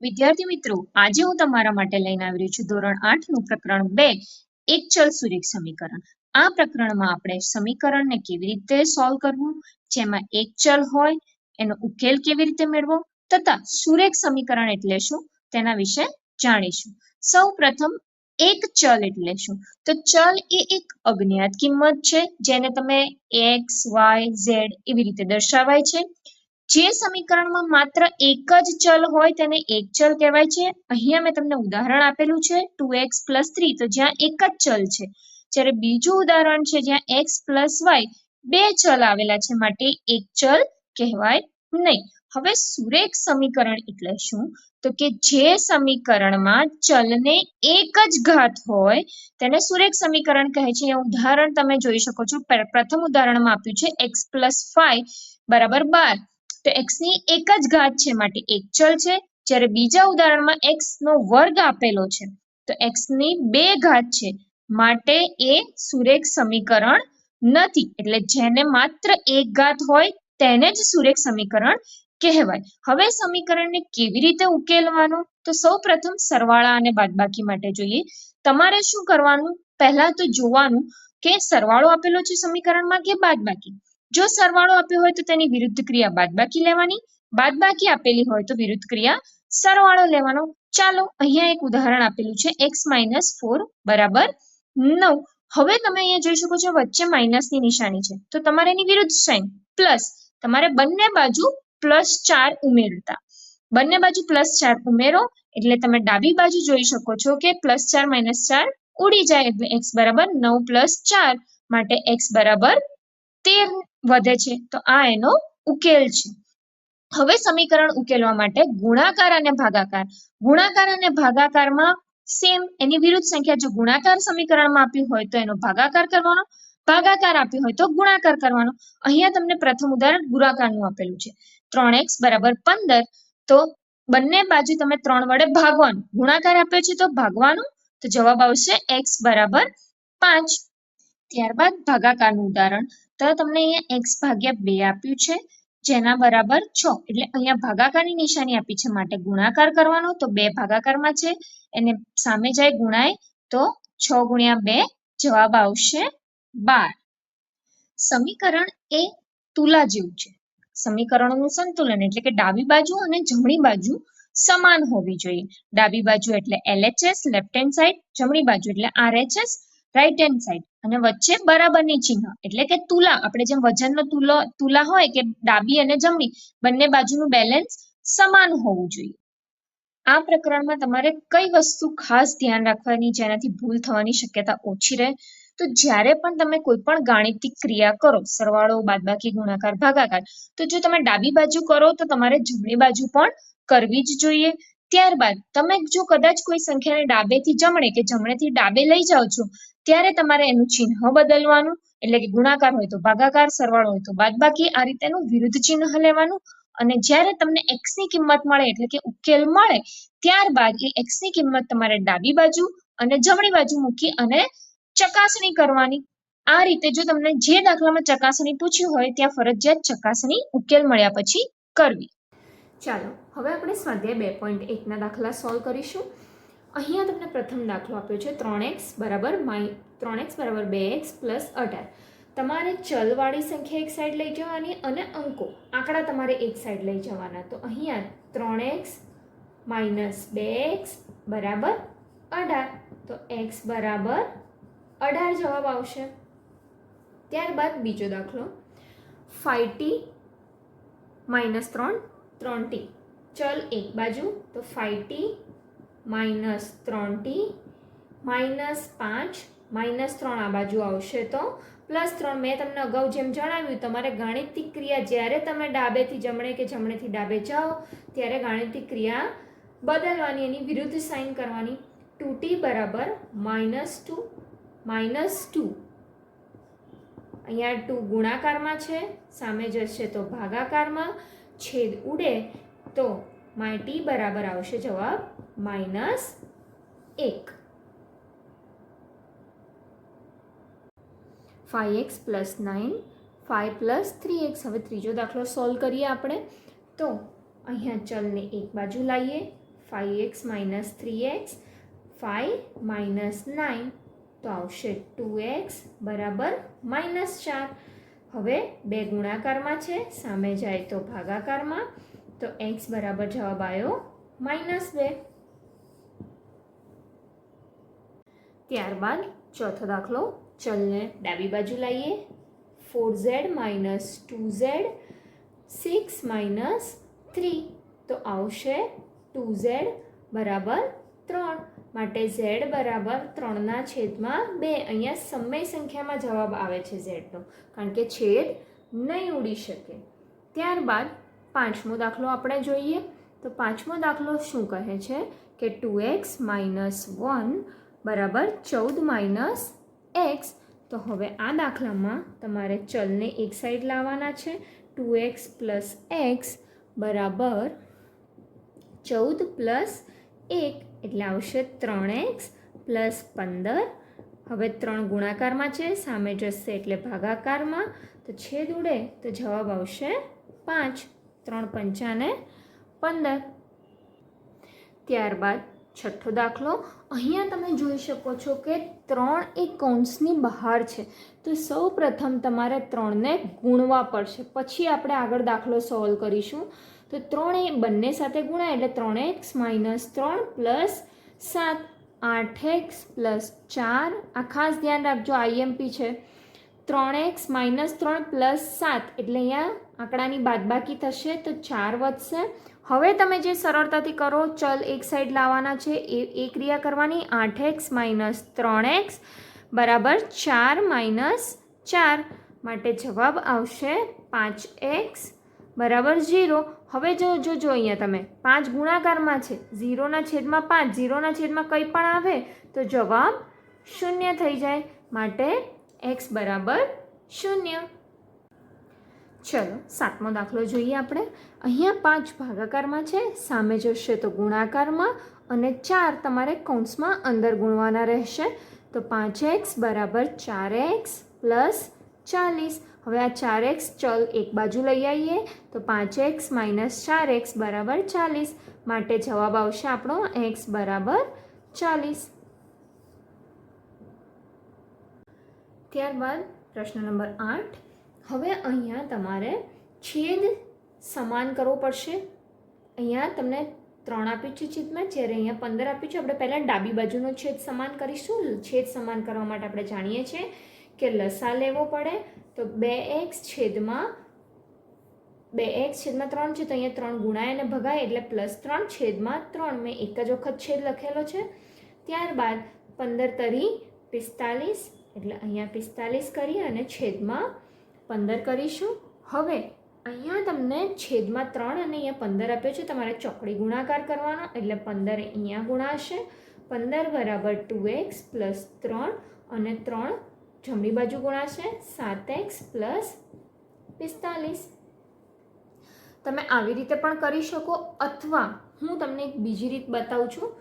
વિદ્યાર્થી મિત્રો, આજે હું તમારા માટે લઈને આવી રહી છું ધોરણ 8 નું પ્રકરણ 2 એક ચલ સુરેખ સમીકરણ. આ પ્રકરણમાં આપણે સમીકરણને કેવી રીતે સોલ્વ કરવું, જેમાં એક ચલ હોય એનો ઉકેલ કેવી રીતે મેળવો તથા સુરેખ સમીકરણ એટલે શું તેના વિશે જાણીશું. સૌપ્રથમ એક ચલ એટલે શું? તો ચલ એ એક અજ્ઞાત કિંમત છે જેને તમે x, y, z એવી રીતે દર્શાવાય છે. જે સમીકરણમાં માત્ર એક જ ચલ હોય તેને એક ચલ કહેવાય છે. અહીંયા મેં તમને ઉદાહરણ આપેલું છે 2x + 3, તો જ્યાં એક જ ચલ છે. જ્યારે બીજું ઉદાહરણ છે જ્યાં x + y બે ચલ આવેલા છે, માટે એક ચલ કહેવાય નહીં. હવે સુરેખ સમીકરણ એટલે શું? તો કે જે સમીકરણમાં ચલને એક જ ઘાત હોય તેને સુરેખ સમીકરણ કહે છે. એ ઉદાહરણ તમે જોઈ શકો છો. પ્રથમ ઉદાહરણમાં આપ્યું છે x + 5 = 12. તો x ની એક જ ઘાત છે માટે એક ચલ છે. જ્યારે બીજા ઉદાહરણમાં x નો વર્ગ આપેલો છે તો x ની બે ઘાત છે માટે એ સુરેખ સમીકરણ નથી. એટલે જેને માત્ર એક ઘાત હોય તેને જ સુરેખ સમીકરણ કહેવાય. હવે સમીકરણને કેવી રીતે ઉકેલવાનું? તો સૌપ્રથમ સરવાળા અને બાદબાકી માટે જોઈએ. તમારે શું કરવાનું? પહેલા તો જોવાનું કે સરવાળો આપેલો છે સમીકરણમાં કે બાદબાકી. જો સરવાળો આપ્યો હોય તો તેની વિરુદ્ધ ક્રિયા બાદબાકી લેવાની, બાદબાકી આપેલી હોય તો વિરુદ્ધ ક્રિયા સરવાળો લેવાનો. ચાલો અહીંયા એક ઉદાહરણ આપેલું છે x - 4 = 9. હવે તમે અહીંયા જોઈ શકો છો વચ્ચે માઇનસની નિશાની છે તો તમારે એની વિરુદ્ધ સાઇન પ્લસ. તમારે બંને બાજુ +4 ઉમેરતા. બંને બાજુ +4 ઉમેરો એટલે તમે ડાબી બાજુ જોઈ શકો છો કે +4 - 4 ઉડી જાય એટલે x = 9 + 4 માટે x = 13 વધે છે. તો આ એનો ઉકેલ છે. હવે સમીકરણ ઉકેલવા માટે ગુણાકાર અને ભાગાકાર. ગુણાકાર અને ભાગાકારમાં સેમ એની વિરુદ્ધ સંખ્યા. જો ગુણાકાર સમીકરણમાં આપ્યું હોય તો એનો ભાગાકાર કરવાનો, ભાગાકાર આપ્યો હોય તો ગુણાકાર કરવાનો. અહીંયા તમને પ્રથમ ઉદાહરણ ગુણાકારનું આપેલું છે 3x = 15. તો બંને બાજુ તમે 3 વડે ભાગવાનું. ગુણાકાર આપ્યો છે તો ભાગવાનું, તો જવાબ આવશે x = 5. ત્યારબાદ ભાગાકારનું ઉદાહરણ. તો તમને અહીંયા x / 2 આપ્યું છે જેના બરાબર 6. એટલે અહીંયા ભાગાકારની નિશાની આપી છે માટે ગુણાકાર કરવાનો. તો 2 ભાગાકારમાં છે એને સામે જાય ગુણાય તો 6 × 2 જવાબ આવશે 12. સમીકરણ એ તુલા જેવું છે. સમીકરણોનું સંતુલન એટલે કે ડાબી બાજુ અને જમણી બાજુ સમાન હોવી જોઈએ. ડાબી બાજુ એટલે LHS લેફ્ટ હેન્ડ સાઈડ, જમણી બાજુ એટલે RHS રાઈટ હેન્ડ સાઈડ, અને વચ્ચે બરાબરની ચિહ્ન એટલે કે તુલા. આપણે જેમ વજનનો તુલા હોય કે ડાબી અને જમણી બંને બાજુનું બેલેન્સ સમાન હોવું જોઈએ. આ પ્રકરણમાં તમારે કઈ વસ્તુ ખાસ ધ્યાન રાખવાની જેનાથી ભૂલ થવાની શક્યતા ઓછી રહે? તો જ્યારે પણ તમે કોઈ પણ ગાણિતિક ક્રિયા કરો, સરવાળો, બાદબાકી, ગુણાકાર, ભાગાકાર, તો જો તમે ડાબી બાજુ કરો તો તમારે જમણી બાજુ પણ કરવી જ જોઈએ. ત્યારબાદ તમે જો કદાચ કોઈ સંખ્યાને ડાબેથી જમણે કે જમણેથી ડાબે લઈ જાઓ છો ત્યારે તમારે એનું ચિહ્ન બદલવાનું. એટલે કે ગુણાકાર હોય તો ભાગાકાર, સરવાળો હોય તો બાદબાકી, આ રીતે એનું વિરુદ્ધ ચિહ્ન લેવાનું. અને જ્યારે તમને x ની કિંમત મળે એટલે કે ઉકેલ મળે ત્યારબાદ એ x ની કિંમત તમારે ડાબી બાજુ અને જમણી બાજુ મૂકી અને ચકાસણી કરવાની. આ રીતે જો તમને જે દાખલામાં ચકાસણી પૂછ્યું હોય ત્યાં ફરજિયાત ચકાસણી ઉકેલ મળ્યા પછી કરવી. ચાલો હવે આપણે સ્વાધ્યાય 2.1 ના દાખલા સોલ્વ કરીશું. અહીંયા તમને પ્રથમ દાખલો આપ્યો છે 3x = 2x + 18. તમારે ચલવાળી સંખ્યા એક સાઈડ લઈ જવાની અને અંકો આંકડા તમારે એક સાઈડ લઈ જવાના. તો અહીંયા 3x - 2x = 18. તો x = 18 જવાબ આવશે. ત્યારબાદ બીજો દાખલો 5t - 3t. ચલ એક બાજુ તો 5t - 3t -5 -3 આ બાજુ આવશે તો +3. મેં તમને અગાઉ જેમ જણાવ્યું, તમારે ગાણિતિક ક્રિયા જ્યારે તમે ડાબેથી જમણે કે જમણેથી ડાબે જાઓ ત્યારે ગાણિતિક ક્રિયા બદલવાની, એની વિરુદ્ધ સાઇન કરવાની. 2t = -2 -2. અહીંયા 2 ગુણાકારમાં છે, સામે જશે તો ભાગાકારમાં, છેદ ઉડે તો t બરાબર આવશે જવાબ -1. 5x + 9 5 + 3x. હવે ત્રીજો દાખલો સોલ્વ કરીએ આપણે. તો અહીંયા ચલને એક બાજુ લાવીએ, 5x માઇનસ 3x, 5 માઇનસ 9 તો આવશે 2x બરાબર -4. હવે બે ગુણાકારમાં છે, સામે જાય તો ભાગાકારમાં, તો x બરાબર જવાબ આવ્યો -2. ત્યારબાદ ચોથો દાખલો, ચલને ડાબી બાજુ લાવીએ. 4z માઇનસ 2z, 6 માઇનસ 3 તો આવશે 2z બરાબર 3. માટે z બરાબર 3/2. અહીંયા સમય સંખ્યામાં જવાબ આવે છે ઝેડનો, કારણ કે છેદ નહીં ઉડી શકે. ત્યારબાદ પાંચમો દાખલો આપણે જોઈએ. તો પાંચમો દાખલો શું કહે છે કે 2x માઇનસ 1 બરાબર 14 માઇનસ x. તો હવે આ દાખલામાં તમારે ચલને એક સાઈડ લાવવાના છે. 2x પ્લસ x બરાબર 14 પ્લસ 1 એટલે આવશે 3x પ્લસ 15. હવે 3 ગુણાકારમાં છે, સામે જશે એટલે ભાગાકારમાં, તો છેદ ઉડે તો જવાબ આવશે 5. 3 પંચાને 15. ત્યારબાદ છઠ્ઠો દાખલો. અહીંયા તમે જોઈ શકો છો કે 3 એ કૌંસની બહાર છે, તો સૌ પ્રથમ તમારે 3ને ગુણવા પડશે, પછી આપણે આગળ દાખલો સોલ્વ કરીશું. તો 3 એ બંને સાથે ગુણાય એટલે 3x minus 3 plus 7, 8x plus 4. આ ખાસ ધ્યાન રાખજો, આઈએમપી છે. 3x માઇનસ 3 પ્લસ 7 એટલે અહીંયા આંકડાની બાદબાકી થશે તો 4 વધશે. હવે તમે જે સરળતાથી કરો, ચલ એક સાઈડ લાવવાના છે, એ ક્રિયા કરવાની. 8x માઇનસ 3x બરાબર 4 માઇનસ 4. માટે જવાબ આવશે 5x બરાબર 0. હવે જો અહીંયા તમે 5 ગુણાકારમાં છે, 0/5, 0/માં કંઈ પણ આવે તો જવાબ 0 થઈ જાય. માટે x બરાબર 0. ચલો સાતમો દાખલો જોઈએ આપણે. અહીંયા 5 ભાગાકારમાં છે, સામે જશે તો ગુણાકારમાં, અને 4 તમારે કૌંસમાં અંદર ગુણવાના રહેશે. તો 5x બરાબર 4x પ્લસ 40. હવે આ 4x ચલ એક બાજુ લઈ આવીએ તો 5x માઇનસ 4x બરાબર 40. માટે જવાબ આવશે આપણો x બરાબર 40. ત્યારબાદ પ્રશ્ન નંબર 8. હવે અહીંયા તમારે છેદ સમાન કરવો પડશે. અહીંયા તમને 3 આપ્યું છે છેદમાં, જ્યારે અહીંયા 15 આપ્યું છે. આપણે પહેલાં ડાબી બાજુનો છેદ સમાન કરીશું. છેદ સમાન કરવા માટે આપણે જાણીએ છીએ કે લસા લેવો પડે. તો 2x છેદમાં 3 છે, તો અહીંયા 3 ગુણાય અને ભગાય એટલે +3 છેદમાં 3. મેં એક જ વખત છેદ લખેલો છે. ત્યારબાદ 15 તરી 45 એટલે અહીંયા 45 કરી અને છેદમાં 15 કરીશું. હવે અહીંયા તમને છેદમાં 3 અને અહીંયા 15 આપ્યો છે, તમારે ચોકડી ગુણાકાર કરવાનો એટલે 15 અહીંયા ગુણાશે. 15 બરાબર 2x પ્લસ 3 અને 3 જમણી બાજુ ગુણાશે, 7x પ્લસ 45. તમે આવી રીતે પણ કરી શકો, અથવા હું તમને એક બીજી રીત બતાવું છું,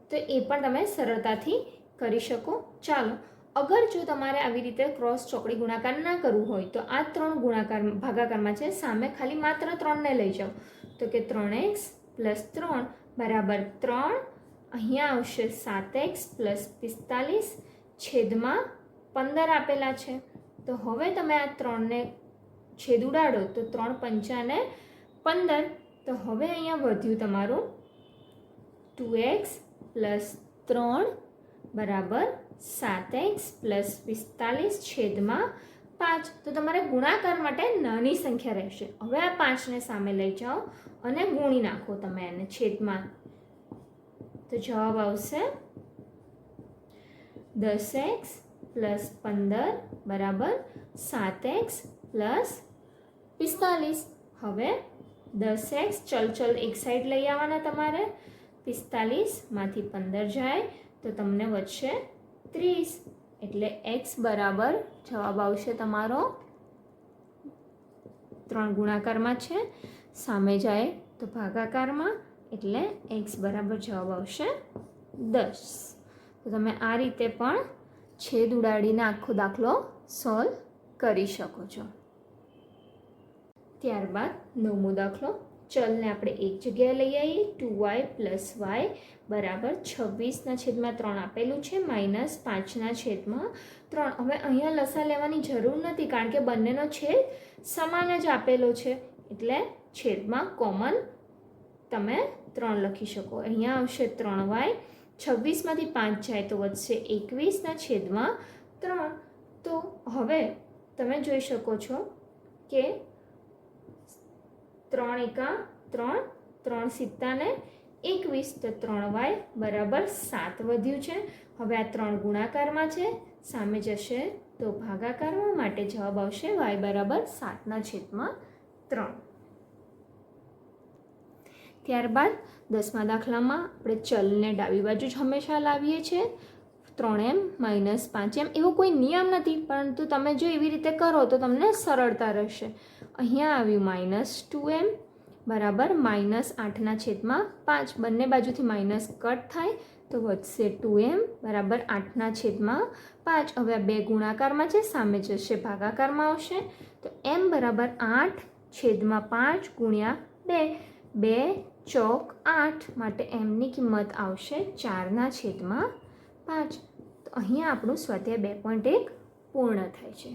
તો એ પણ તમે સરળતાથી કરી શકો. ચાલો, અગર જો તમારે આવી રીતે ક્રોસ ચોકડી ગુણાકાર ના કરવું હોય તો આ 3 ગુણાકાર ભાગાકારમાં છે, સામે ખાલી માત્ર 3ને લઈ જાઓ. તો કે 3x પ્લસ 3 બરાબર 3. અહીંયા આવશે 7x પ્લસ 45 છેદમાં 15 આપેલા છે. તો હવે તમે આ 3ને છેદ ઉડાડો તો 3 પંચાને 15. તો હવે અહીંયા વધ્યું તમારું 2x પ્લસ 3 બરાબર 7x પ્લસ 45 છેદમાં 5. તો તમારે ગુણાકાર માટે નાની સંખ્યા રહેશે. હવે આ 5ને સામે લઈ જાઓ અને ગુણી નાખો તમે એને છેદમાં. તો જવાબ આવશે 10x પ્લસ 15 બરાબર 7x પ્લસ 45. હવે 10x ચલ એક સાઈડ લઈ આવવાના તમારે. 45માંથી 15 જાય તો તમને વધશે 30. એટલે x બરાબર જવાબ આવશે તમારો 3 ગુણાકારમાં છે, સામે જાય તો ભાગાકારમાં, એટલે x બરાબર જવાબ આવશે 10. તો તમે આ રીતે પણ છેદ ઉડાડીને આખો દાખલો સોલ્વ કરી શકો છો. ત્યારબાદ 9મો દાખલો. ચલને આપણે એક જગ્યાએ લઈ આવીએ. 2y + y બરાબર 26/3 આપેલું છે -5/3. હવે અહીંયા લસા લેવાની જરૂર નથી કારણ કે બંનેનો છેદ સમાન જ આપેલો છે, એટલે છેદમાં કોમન તમે 3 લખી શકો. અહીંયા આવશે 3y. 26માંથી 5 જાય તો વધશે 21/3. તો હવે તમે જોઈ શકો છો કે 3 એકા 3, 3 સિત્તા ને 21, તો 3y બરાબર 7 વધ્યું છે. હવે આ 3 ગુણાકારમાં છે, સામે જશે તો ભાગાકારમાં, માટે જવાબ આવશે y બરાબર 7/3. ત્યારબાદ 10મા દાખલામાં આપણે ચલને ડાબી બાજુ જ હંમેશા લાવીએ છીએ. 3m - 5m એવો કોઈ નિયમ નથી, પરંતુ તમે જો એવી રીતે કરો તો તમને સરળતા રહેશે. અહીંયા આવ્યું -2m બરાબર -8/5. બંને બાજુથી માઇનસ કટ થાય તો વધશે 2m બરાબર 8/5. હવે આ 2 ગુણાકારમાં છે, સામે જશે ભાગાકારમાં આવશે. તો m બરાબર 8/5 ગુણ્યા 2, 2 ચોક 8, માટે mની કિંમત આવશે 4/5. તો અહીંયા આપણું સ્વાધ્યાય 2.1 પૂર્ણ થાય છે.